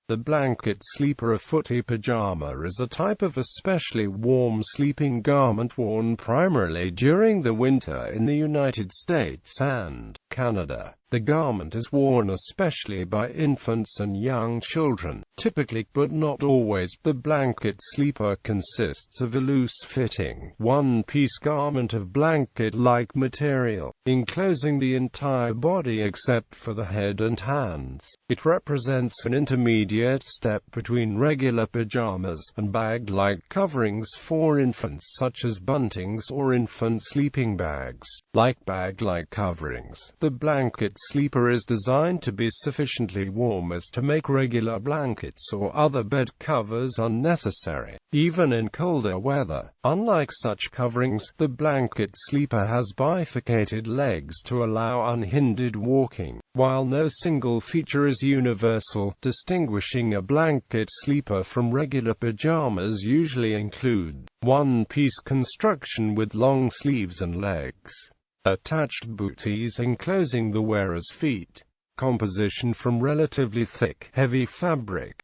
The blanket sleeper. A footie pajama is a type of especially warm sleeping garment worn primarily during the winter in the United States and Canada. The garment is worn especially by infants and young children, typically but not always. The blanket sleeper consists of a loose-fitting, one-piece garment of blanket-like material, enclosing the entire body except for the head and hands. It represents an intermediate step between regular pajamas and bag-like coverings for infants such as buntings or infant sleeping bags. Like bag-like coverings, the blanket sleeper is designed to be sufficiently warm as to make regular blankets or other bed covers unnecessary, even in colder weather. Unlike such coverings, the blanket sleeper has bifurcated legs to allow unhindered walking, while no single feature is universal. Distinguishing a blanket sleeper from regular pajamas usually include one-piece construction with long sleeves and legs, attached booties enclosing the wearer's feet, composition from relatively thick, heavy fabric.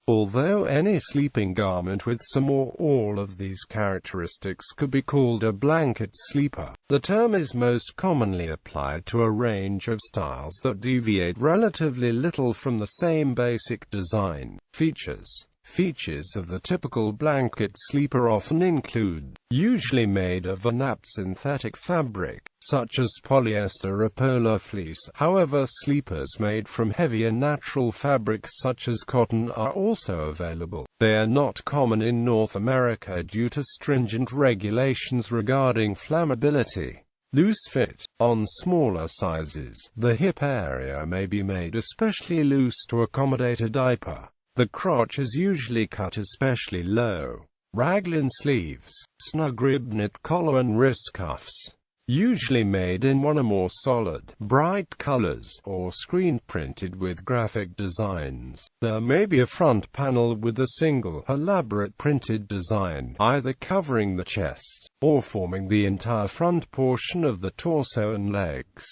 Although any sleeping garment with some or all of these characteristics could be called a blanket sleeper, the term is most commonly applied to a range of styles that deviate relatively little from the same basic design features. Features of the typical blanket sleeper often include, usually made of a napped synthetic fabric, such as polyester or polar fleece. However, sleepers made from heavier natural fabrics such as cotton are also available. They are not common in North America due to stringent regulations regarding flammability. Loose fit. On smaller sizes, the hip area may be made especially loose to accommodate a diaper. The crotch is usually cut especially low. Raglan sleeves, snug rib knit collar and wrist cuffs, usually made in one or more solid, bright colors, or screen printed with graphic designs. There may be a front panel with a single, elaborate printed design, either covering the chest, or forming the entire front portion of the torso and legs.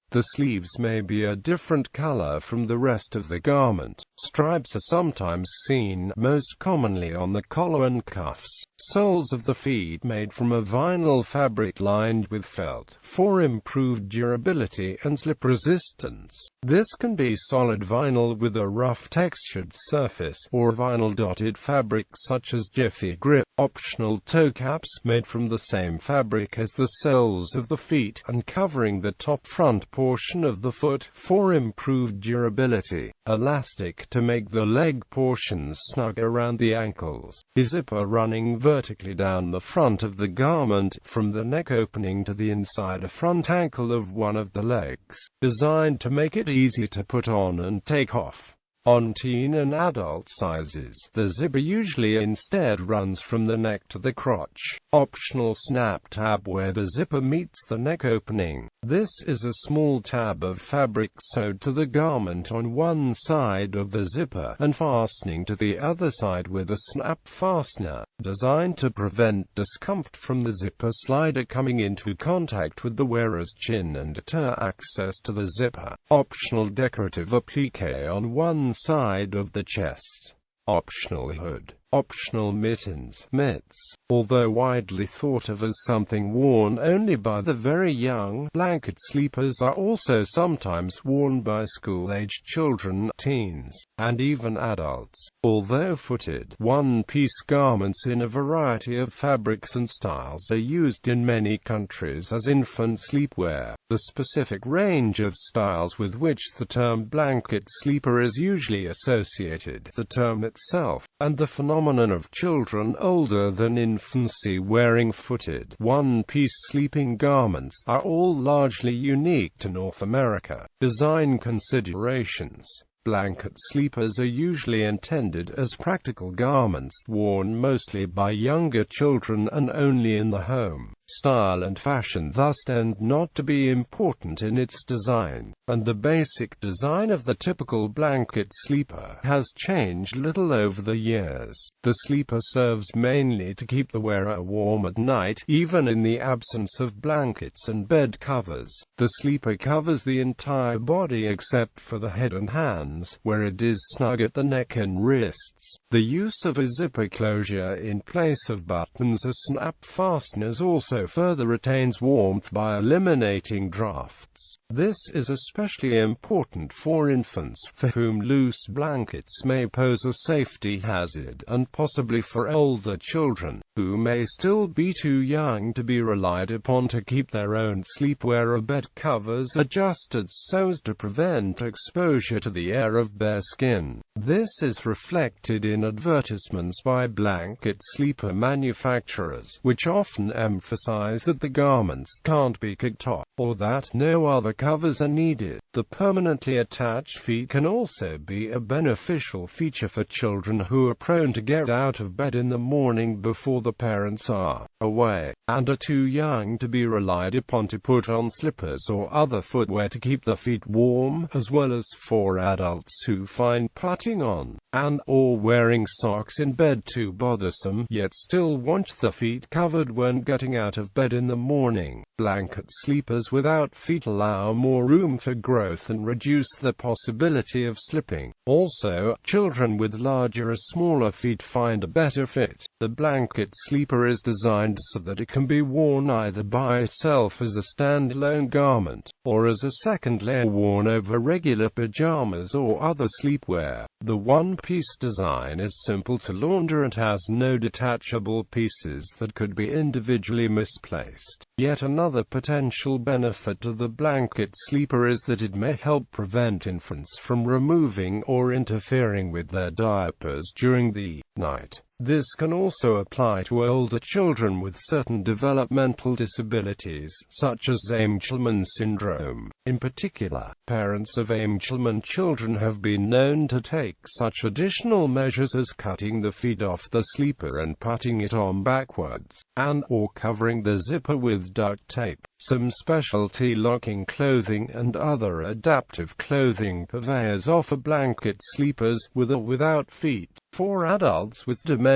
The sleeves may be a different color from the rest of the garment. Stripes are sometimes seen, most commonly on the collar and cuffs. Soles of the feet made from a vinyl fabric lined with felt, for improved durability and slip resistance. This can be solid vinyl with a rough textured surface, or vinyl-dotted fabric such as Jiffy Grip. Optional toe caps made from the same fabric as the soles of the feet, and covering the top front portion of the foot, for improved durability. Elastic to make the leg portions snug around the ankles. A zipper running vertically down the front of the garment, from the neck opening to the inside a front ankle of one of the legs, designed to make it easy to put on and take off. On teen and adult sizes, the zipper usually instead runs from the neck to the crotch. Optional snap tab where the zipper meets the neck opening. This is a small tab of fabric sewed to the garment on one side of the zipper, and fastening to the other side with a snap fastener, designed to prevent discomfort from the zipper slider coming into contact with the wearer's chin and deter access to the zipper. Optional decorative applique on one side of the chest. Optional hood. Optional mittens, mitts. Although widely thought of as something worn only by the very young, blanket sleepers are also sometimes worn by school-aged children, teens, and even adults. Although footed, one-piece garments in a variety of fabrics and styles are used in many countries as infant sleepwear, the specific range of styles with which the term blanket sleeper is usually associated, the term itself, and the phenomenon of children older than infancy wearing footed, one-piece sleeping garments, are all largely unique to North America. Design considerations. Blanket sleepers are usually intended as practical garments, worn mostly by younger children and only in the home. Style and fashion thus tend not to be important in its design, and the basic design of the typical blanket sleeper has changed little over the years. The sleeper serves mainly to keep the wearer warm at night, even in the absence of blankets and bed covers. The sleeper covers the entire body except for the head and hands, where it is snug at the neck and wrists. The use of a zipper closure in place of buttons or snap fasteners also further retains warmth by eliminating drafts. This is especially important for infants, for whom loose blankets may pose a safety hazard, and possibly for older children, who may still be too young to be relied upon to keep their own sleepwear or bed covers adjusted so as to prevent exposure to the air of bare skin. This is reflected in advertisements by blanket sleeper manufacturers, which often emphasize that the garments can't be kicked off, or that no other covers are needed. The permanently attached feet can also be a beneficial feature for children who are prone to get out of bed in the morning before the parents are away, and are too young to be relied upon to put on slippers or other footwear to keep the feet warm, as well as for adults who find putting on and/or wearing socks in bed too bothersome, yet still want the feet covered when getting out of bed in the morning. Blanket sleepers without feet allow more room for growth and reduce the possibility of slipping. Also, children with larger or smaller feet find a better fit. The blanket sleeper is designed so that it can be worn either by itself as a standalone garment, or as a second layer worn over regular pajamas or other sleepwear. The one-piece design is simple to launder and has no detachable pieces that could be individually misplaced. Yet another potential benefit of the blanket sleeper is that it may help prevent infants from removing or interfering with their diapers during the night. This can also apply to older children with certain developmental disabilities, such as Angelman syndrome. In particular, parents of Angelman children have been known to take such additional measures as cutting the feet off the sleeper and putting it on backwards, and/or covering the zipper with duct tape. Some specialty locking clothing and other adaptive clothing purveyors offer blanket sleepers with or without feet, for adults with dementia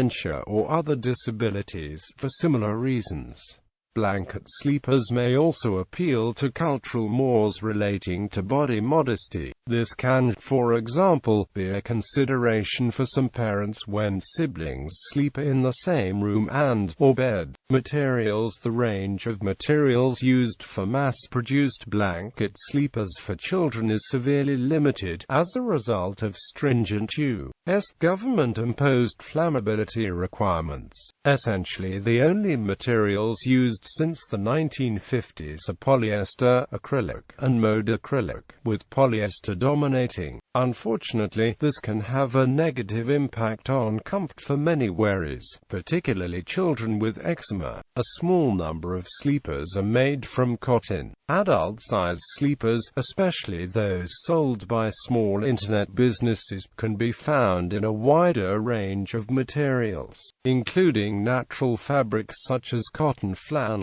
or other disabilities for similar reasons. Blanket sleepers may also appeal to cultural mores relating to body modesty. This can, for example, be a consideration for some parents when siblings sleep in the same room and/or bed. Materials. The range of materials used for mass-produced blanket sleepers for children is severely limited as a result of stringent U.S. government-imposed flammability requirements. Essentially, the only materials used since the 1950s are polyester, acrylic, and mode acrylic, with polyester dominating. Unfortunately, this can have a negative impact on comfort for many wearers, particularly children with eczema. A small number of sleepers are made from cotton. Adult-size sleepers, especially those sold by small internet businesses, can be found in a wider range of materials, including natural fabrics such as cotton flannel.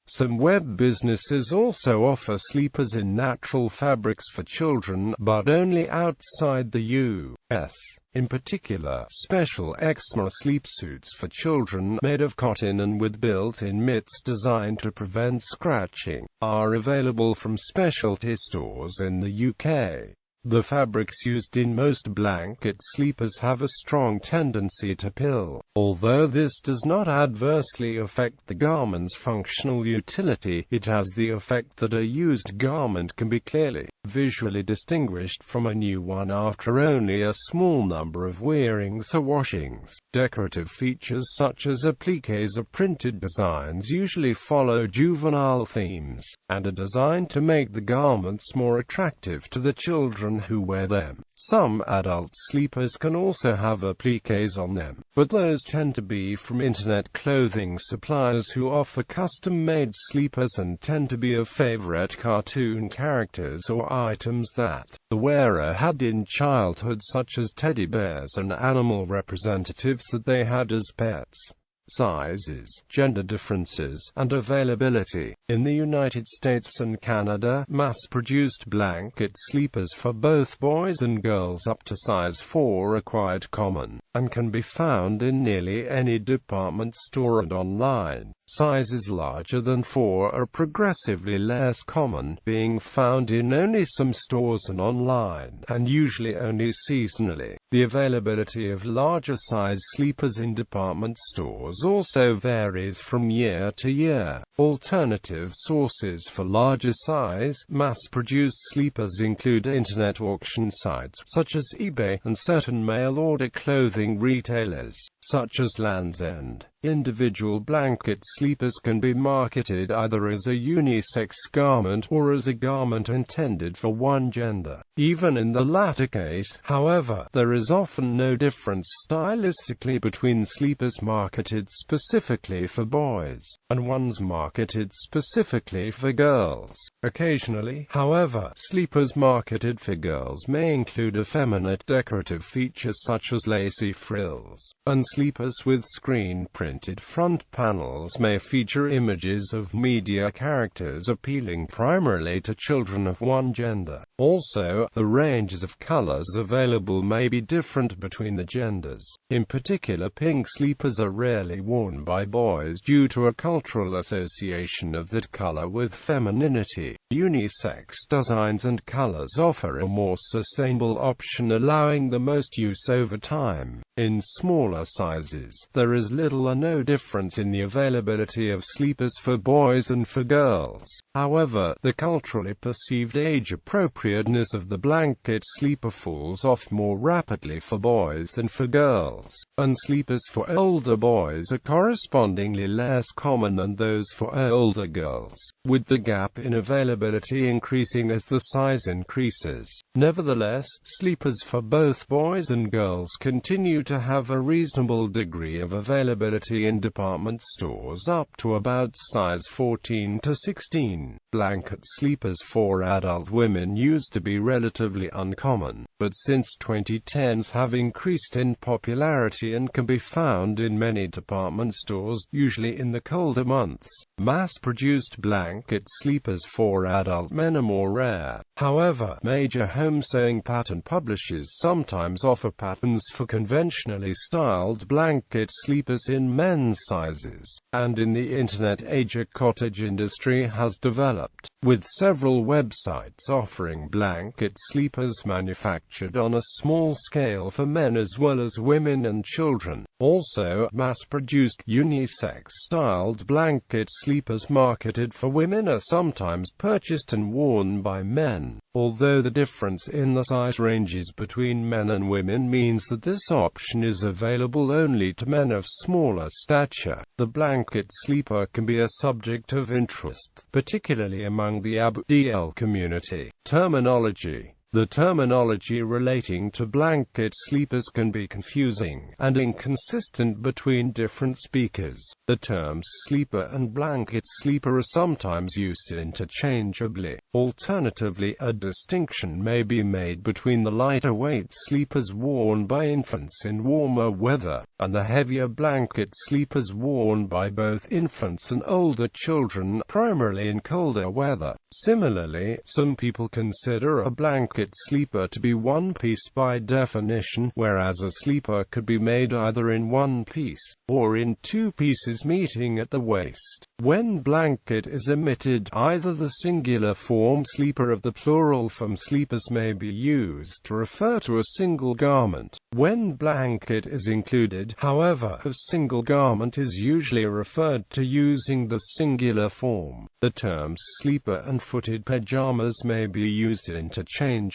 Some web businesses also offer sleepers in natural fabrics for children, but only outside the U.S. In particular, special eczema sleep suits for children, made of cotton and with built-in mitts designed to prevent scratching, are available from specialty stores in the UK. The fabrics used in most blanket sleepers have a strong tendency to pill. Although this does not adversely affect the garment's functional utility, it has the effect that a used garment can be clearly, visually distinguished from a new one after only a small number of wearings or washings. Decorative features such as appliques or printed designs usually follow juvenile themes, and are designed to make the garments more attractive to the children who wear them. Some adult sleepers can also have appliques on them, but those tend to be from internet clothing suppliers who offer custom-made sleepers and tend to be of favorite cartoon characters or items that the wearer had in childhood, such as teddy bears and animal representatives that they had as pets. Sizes, gender differences, and availability. In the United States and Canada, mass-produced blanket sleepers for both boys and girls up to size 4 are quite common, and can be found in nearly any department store and online. Sizes larger than 4 are progressively less common, being found in only some stores and online, and usually only seasonally. The availability of larger size sleepers in department stores also varies from year to year. Alternative sources for larger size, mass-produced sleepers include internet auction sites, such as eBay, and certain mail-order clothing retailers, such as Land's End. Individual blanket sleepers can be marketed either as a unisex garment or as a garment intended for one gender. Even in the latter case, however, there is often no difference stylistically between sleepers marketed specifically for boys and ones marketed specifically for girls. Occasionally, however, sleepers marketed for girls may include effeminate decorative features such as lacy frills, and sleepers with screen-printed front panels may feature images of media characters appealing primarily to children of one gender. Also, the ranges of colors available may be different between the genders. In particular, pink sleepers are rarely worn by boys due to a cultural association of that color with femininity. Unisex designs and colors offer a more sustainable option, allowing the most use over time. In smaller sizes, there is little or no difference in the availability of sleepers for boys and for girls. However, the culturally perceived age appropriateness of the blanket sleeper falls off more rapidly for boys than for girls, and sleepers for older boys are correspondingly less common than those for older girls, with the gap in availability increasing as the size increases. Nevertheless, sleepers for both boys and girls continue to have a reasonable degree of availability in department stores up to about size 14 to 16. Blanket sleepers for adult women used to be relatively uncommon, but since 2010s have increased in popularity and can be found in many department stores, usually in the colder months. Mass-produced blanket sleepers for adult men are more rare. However, major home sewing pattern publishers sometimes offer patterns for conventionally styled blanket sleepers in men's sizes, and in the internet age a cottage industry has developed, with several websites offering blanket sleepers manufactured on a small scale for men as well as women and children. Also, mass-produced unisex-styled blanket sleepers marketed for women are sometimes purchased and worn by men. Although the difference in the size ranges between men and women means that this option is available only to men of smaller stature, the blanket sleeper can be a subject of interest, particularly among the ABDL community. Terminology. The terminology relating to blanket sleepers can be confusing and inconsistent between different speakers. The terms sleeper and blanket sleeper are sometimes used interchangeably. Alternatively, a distinction may be made between the lighter weight sleepers worn by infants in warmer weather, and the heavier blanket sleepers worn by both infants and older children, primarily in colder weather. Similarly, some people consider a blanket sleeper to be one piece by definition, whereas a sleeper could be made either in one piece, or in two pieces meeting at the waist. When blanket is omitted, either the singular form sleeper of the plural form sleepers may be used to refer to a single garment. When blanket is included, however, a single garment is usually referred to using the singular form. The terms sleeper and footed pajamas may be used interchangeably.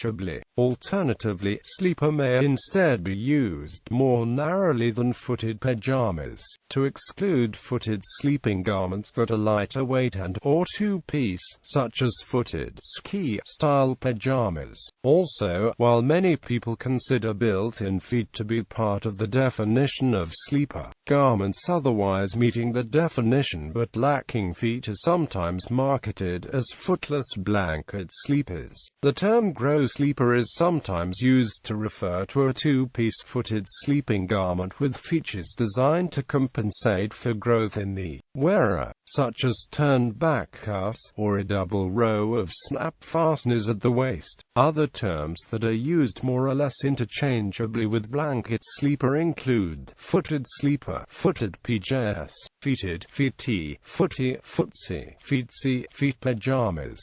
Alternatively, sleeper may instead be used more narrowly than footed pajamas, to exclude footed sleeping garments that are lighter weight and or two-piece, such as footed ski-style pajamas. Also, while many people consider built-in feet to be part of the definition of sleeper, garments otherwise meeting the definition but lacking feet are sometimes marketed as footless blanket sleepers. The term grows sleeper is sometimes used to refer to a two-piece footed sleeping garment with features designed to compensate for growth in the wearer, such as turned-back cuffs, or a double row of snap fasteners at the waist. Other terms that are used more or less interchangeably with blanket sleeper include footed sleeper, footed pajamas, feeted, feetie, footie, footsie, feetsie, feet pajamas,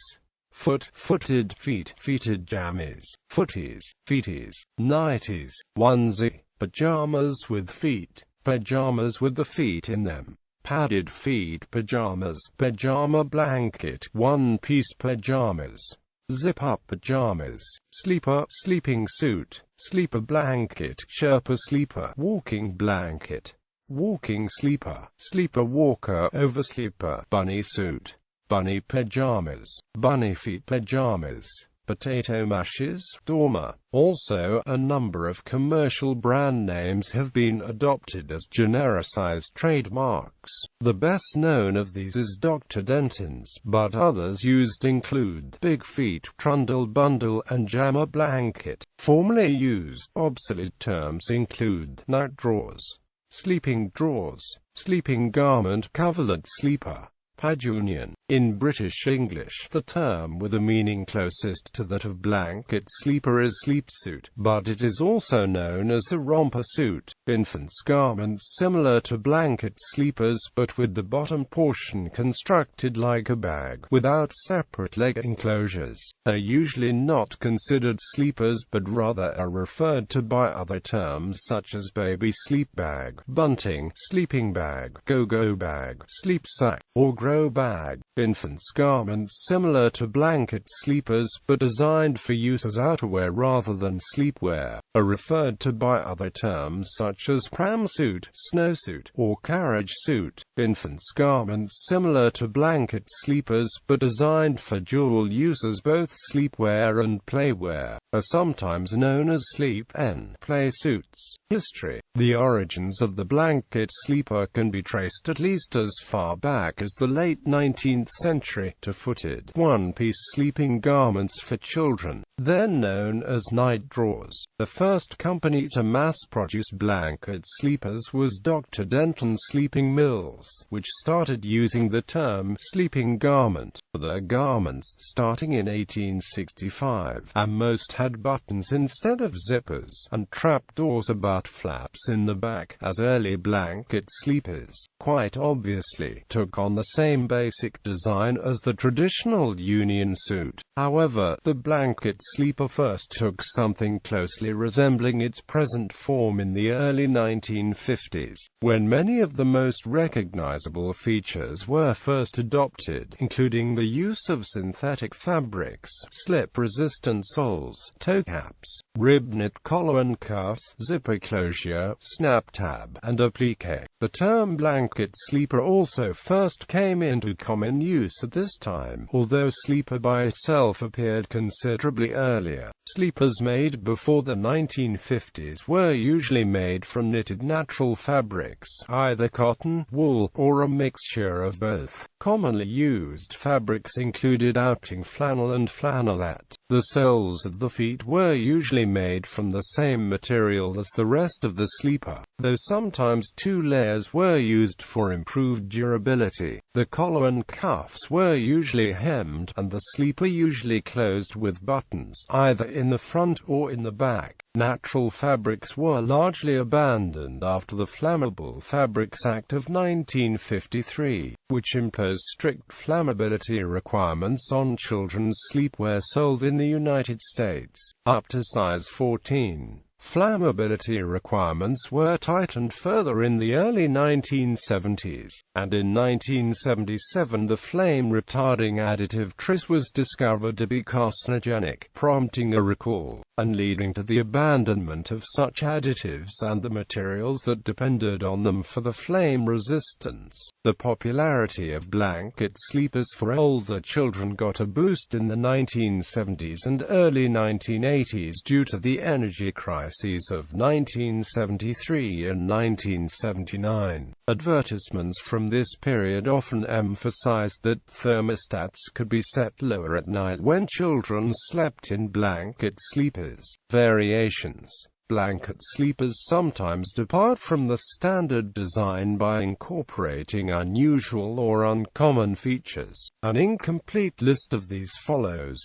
footed feet, feeted jammies, footies, feeties, nighties, onesie, pajamas with feet, pajamas with the feet in them, padded feet pajamas, pajama blanket, one-piece pajamas, zip-up pajamas, sleeper, sleeping suit, sleeper blanket, sherpa sleeper, walking blanket, walking sleeper, sleeper walker, oversleeper, bunny suit, bunny pajamas, bunny feet pajamas, potato mashes, dormer. Also, a number of commercial brand names have been adopted as genericized trademarks. The best known of these is Dr. Denton's, but others used include Big Feet, Trundle Bundle, and Jammer Blanket. Formerly used obsolete terms include night drawers, sleeping drawers, sleeping garment, coverlet sleeper, pajunion. In British English, the term with a meaning closest to that of blanket sleeper is sleep suit, but it is also known as the romper suit. Infants' garments similar to blanket sleepers but with the bottom portion constructed like a bag, without separate leg enclosures, are usually not considered sleepers but rather are referred to by other terms such as baby sleep bag, bunting, sleeping bag, go-go bag, sleep sack, or grow bag. Infants' garments similar to blanket sleepers, but designed for use as outerwear rather than sleepwear, are referred to by other terms such as pram suit, snowsuit, or carriage suit. Infants' garments similar to blanket sleepers, but designed for dual use as both sleepwear and playwear, are sometimes known as sleep and play suits. History. The origins of the blanket sleeper can be traced at least as far back as the late 19th century to footed, one-piece sleeping garments for children, then known as night drawers. The first company to mass-produce blanket sleepers was Dr. Denton's Sleeping Mills, which started using the term sleeping garment for their garments starting in 1865, and most had buttons instead of zippers, and trapdoors or butt flaps in the back, as early blanket sleepers, quite obviously, took on the same basic design as the traditional Union suit. However, the blanket sleeper first took something closely resembling its present form in the early 1950s, when many of the most recognizable features were first adopted, including the use of synthetic fabrics, slip-resistant soles, toe caps, rib-knit collar and cuffs, zipper closure, snap tab, and applique. The term blanket sleeper also first came into common use at this time, although sleeper by itself appeared considerably earlier. Sleepers made before the 1950s were usually made from knitted natural fabrics, either cotton, wool, or a mixture of both. Commonly used fabrics included outing flannel and flannelette. The soles of the feet were usually made from the same material as the rest of the sleeper, though sometimes two layers were used for improved durability. The collar and cuffs were usually hemmed, and the sleeper usually closed with buttons, either in the front or in the back. Natural fabrics were largely abandoned after the Flammable Fabrics Act of 1953, which imposed strict flammability requirements on children's sleepwear sold in the United States, up to size 14. Flammability requirements were tightened further in the early 1970s, and in 1977 the flame-retarding additive tris was discovered to be carcinogenic, prompting a recall, and leading to the abandonment of such additives and the materials that depended on them for the flame resistance. The popularity of blanket sleepers for older children got a boost in the 1970s and early 1980s due to the energy crisis crises of 1973 and 1979. Advertisements from this period often emphasized that thermostats could be set lower at night when children slept in blanket sleepers. Variations. Blanket sleepers sometimes depart from the standard design by incorporating unusual or uncommon features. An incomplete list of these follows.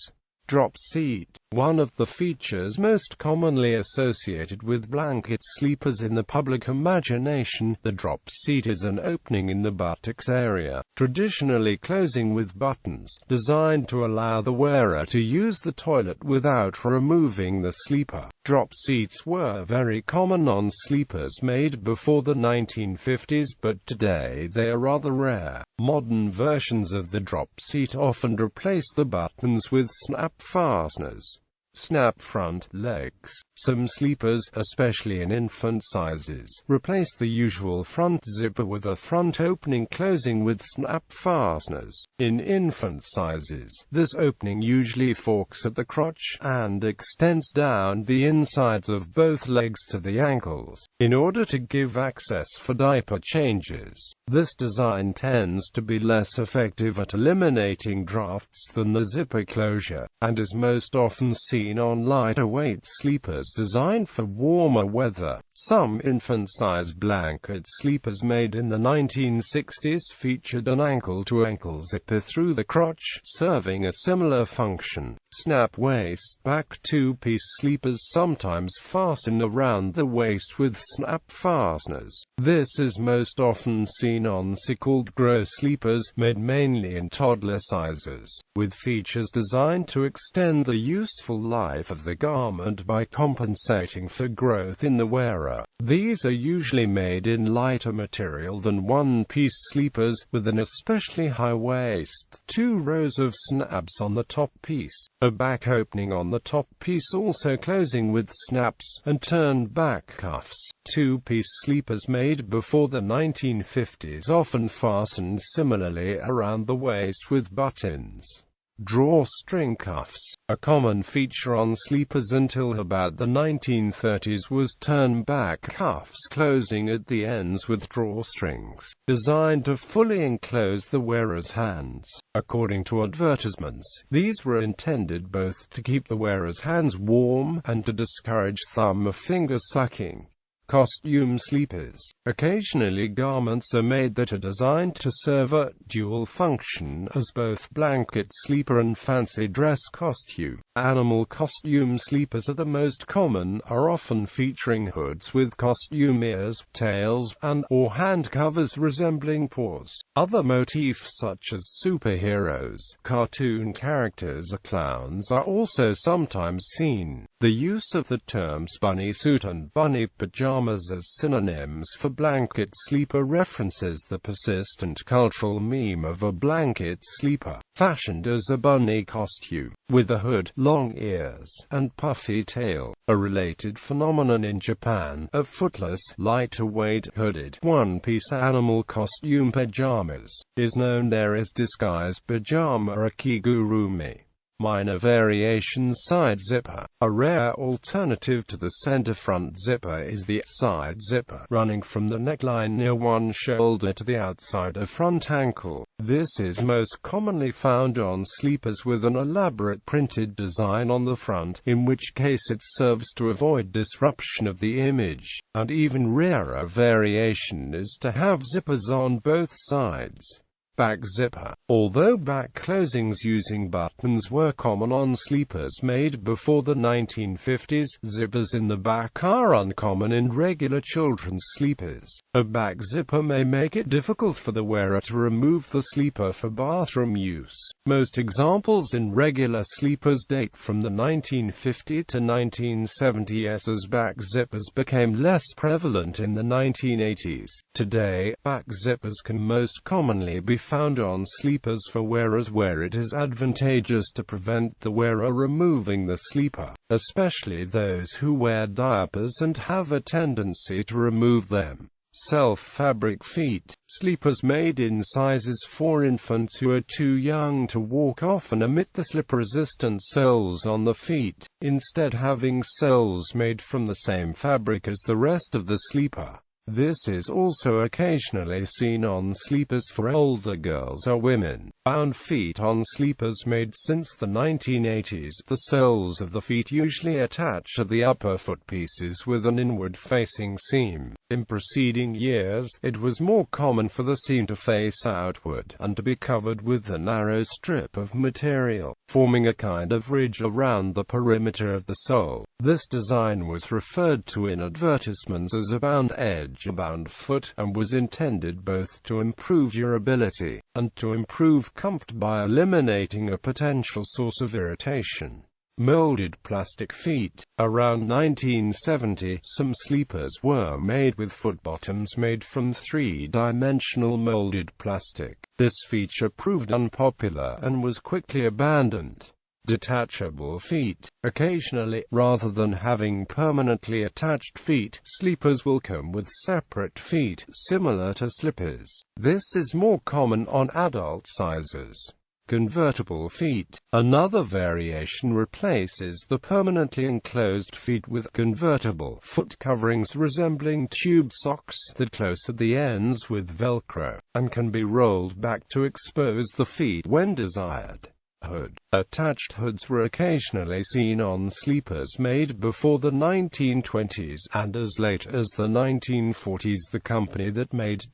Drop seat. One of the features most commonly associated with blanket sleepers in the public imagination, the drop seat is an opening in the buttocks area, traditionally closing with buttons, designed to allow the wearer to use the toilet without removing the sleeper. Drop seats were very common on sleepers made before the 1950s, but today they are rather rare. Modern versions of the drop seat often replace the buttons with snap fasteners. Snap front legs. Some sleepers, especially in infant sizes, replace the usual front zipper with a front opening closing with snap fasteners. In infant sizes, this opening usually forks at the crotch and extends down the insides of both legs to the ankles, in order to give access for diaper changes. This design tends to be less effective at eliminating drafts than the zipper closure, and is most often seen on lighter weight sleepers designed for warmer weather. Some infant-size blanket sleepers made in the 1960s featured an ankle-to-ankle zipper through the crotch, serving a similar function. Snap waist. Back two-piece sleepers sometimes fasten around the waist with snap fasteners. This is most often seen on so-called grow sleepers, made mainly in toddler sizes, with features designed to extend the useful life of the garment by compensating for growth in the wearer. These are usually made in lighter material than one-piece sleepers, with an especially high waist. 2 rows of snaps on the top piece. A back opening on the top piece also closing with snaps, and turned back cuffs. Two-piece sleepers made before the 1950s often fastened similarly around the waist with buttons. Drawstring cuffs. A common feature on sleepers until about the 1930s was turn-back cuffs closing at the ends with drawstrings, designed to fully enclose the wearer's hands. According to advertisements, these were intended both to keep the wearer's hands warm and to discourage thumb or finger sucking. Costume sleepers. Occasionally garments are made that are designed to serve a dual function as both blanket sleeper and fancy dress costume. Animal costume sleepers are the most common, are often featuring hoods with costume ears, tails, and/or hand covers resembling paws. Other motifs such as superheroes, cartoon characters or clowns are also sometimes seen. The use of the terms bunny suit and bunny pajamas as synonyms for blanket sleeper references the persistent cultural meme of a blanket sleeper, fashioned as a bunny costume, with a hood, long ears, and puffy tail. A related phenomenon in Japan, of footless, lighter-weight, hooded, one-piece animal costume pajamas, is known there as disguised pajama or kigurumi. Minor variations. Side zipper. A rare alternative to the center front zipper is the side zipper, running from the neckline near one shoulder to the outside of front ankle. This is most commonly found on sleepers with an elaborate printed design on the front, in which case it serves to avoid disruption of the image. An even rarer variation is to have zippers on both sides. Back zipper. Although back closings using buttons were common on sleepers made before the 1950s, zippers in the back are uncommon in regular children's sleepers. A back zipper may make it difficult for the wearer to remove the sleeper for bathroom use. Most examples in regular sleepers date from the 1950 to 1970s, as back zippers became less prevalent in the 1980s. Today, back zippers can most commonly be found on sleepers for wearers where it is advantageous to prevent the wearer removing the sleeper, especially those who wear diapers and have a tendency to remove them. Self-fabric feet. Sleepers made in sizes for infants who are too young to walk often omit the slip-resistant soles on the feet, instead having soles made from the same fabric as the rest of the sleeper. This is also occasionally seen on sleepers for older girls or women. Bound feet. On sleepers made since the 1980s, the soles of the feet usually attach to the upper foot pieces with an inward-facing seam. In preceding years, it was more common for the seam to face outward, and to be covered with a narrow strip of material, forming a kind of ridge around the perimeter of the sole. This design was referred to in advertisements as a bound edge, a bound foot, and was intended both to improve durability, and to improve comfort by eliminating a potential source of irritation. Molded plastic feet. Around 1970, some sleepers were made with foot bottoms made from three-dimensional molded plastic. This feature proved unpopular and was quickly abandoned. Detachable feet. Occasionally, rather than having permanently attached feet, sleepers will come with separate feet, similar to slippers. This is more common on adult sizes. Convertible feet. Another variation replaces the permanently enclosed feet with convertible foot coverings resembling tube socks that close at the ends with Velcro, and can be rolled back to expose the feet when desired. Hood. Attached hoods were occasionally seen on sleepers made before the 1920s, and as late as the 1940s the company that made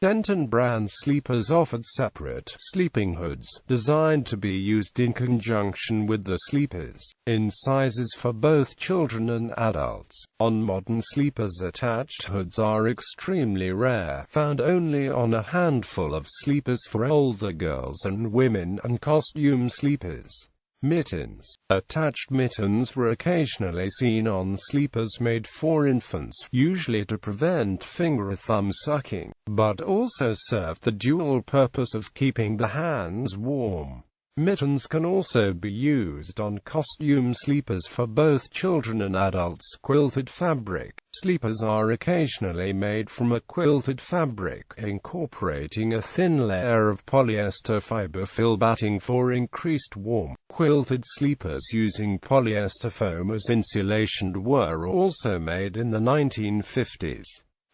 Denton brand sleepers offered separate sleeping hoods, designed to be used in conjunction with the sleepers, in sizes for both children and adults. On modern sleepers, attached hoods are extremely rare, found only on a handful of sleepers for older girls and women, and costume sleepers. Mittens. Attached mittens were occasionally seen on sleepers made for infants, usually to prevent finger or thumb sucking, but also served the dual purpose of keeping the hands warm. Mittens can also be used on costume sleepers for both children and adults. Quilted fabric. Sleepers are occasionally made from a quilted fabric, incorporating a thin layer of polyester fiber fill batting for increased warmth. Quilted sleepers using polyester foam as insulation were also made in the 1950s.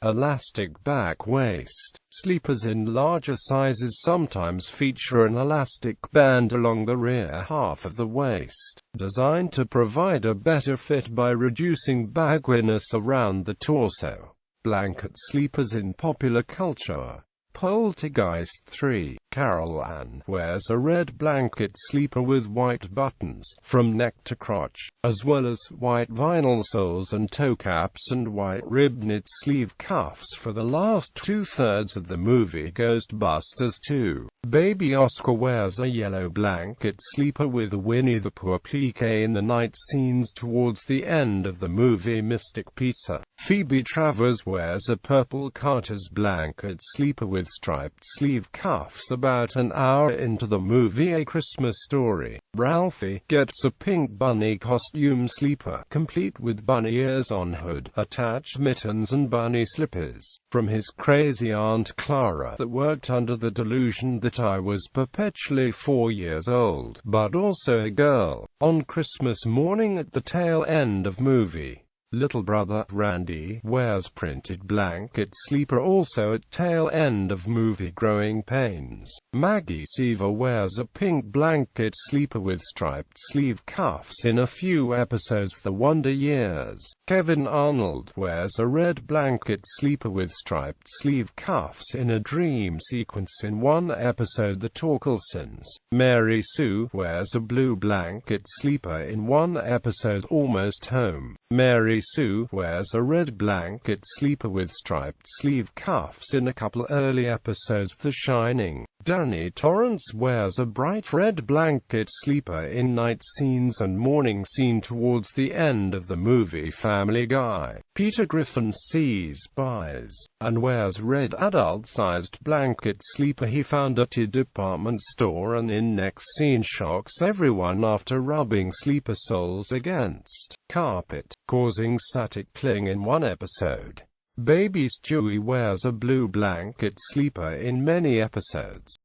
Elastic back waist. Sleepers in larger sizes sometimes feature an elastic band along the rear half of the waist, designed to provide a better fit by reducing bagginess around the torso. Blanket sleepers in popular culture. Poltergeist 3. Carol Ann wears a red blanket sleeper with white buttons, from neck to crotch, as well as white vinyl soles and toe caps and white ribbed knit sleeve cuffs for the last two-thirds of the movie Ghostbusters 2. Baby Oscar wears a yellow blanket sleeper with Winnie the Pooh applique in the night scenes towards the end of the movie Mystic Pizza. Phoebe Travers wears a purple Carter's blanket sleeper with striped sleeve cuffs about an hour into the movie A Christmas Story. Ralphie gets a pink bunny costume sleeper, complete with bunny ears on hood, attached mittens and bunny slippers, from his crazy Aunt Clara that worked under the delusion that I was perpetually 4 years old, but also a girl. On Christmas morning at the tail end of movie, little brother Randy wears printed blanket sleeper also at tail end of movie Growing Pains. Maggie Seaver wears a pink blanket sleeper with striped sleeve cuffs in a few episodes The Wonder Years. Kevin Arnold wears a red blanket sleeper with striped sleeve cuffs in a dream sequence in one episode The Torkelsons. Mary Sue wears a blue blanket sleeper in one episode Almost Home. Mary Sue wears a red blanket sleeper with striped sleeve cuffs in a couple early episodes The Shining. Danny Torrance wears a bright red blanket sleeper in night scenes and morning scene towards the end of the movie Family Guy. Peter Griffin sees spies, and wears red adult-sized blanket sleeper he found at a department store, and in next scene shocks everyone after rubbing sleeper soles against carpet, causing static cling in one episode. Baby Stewie wears a blue blanket sleeper in many episodes.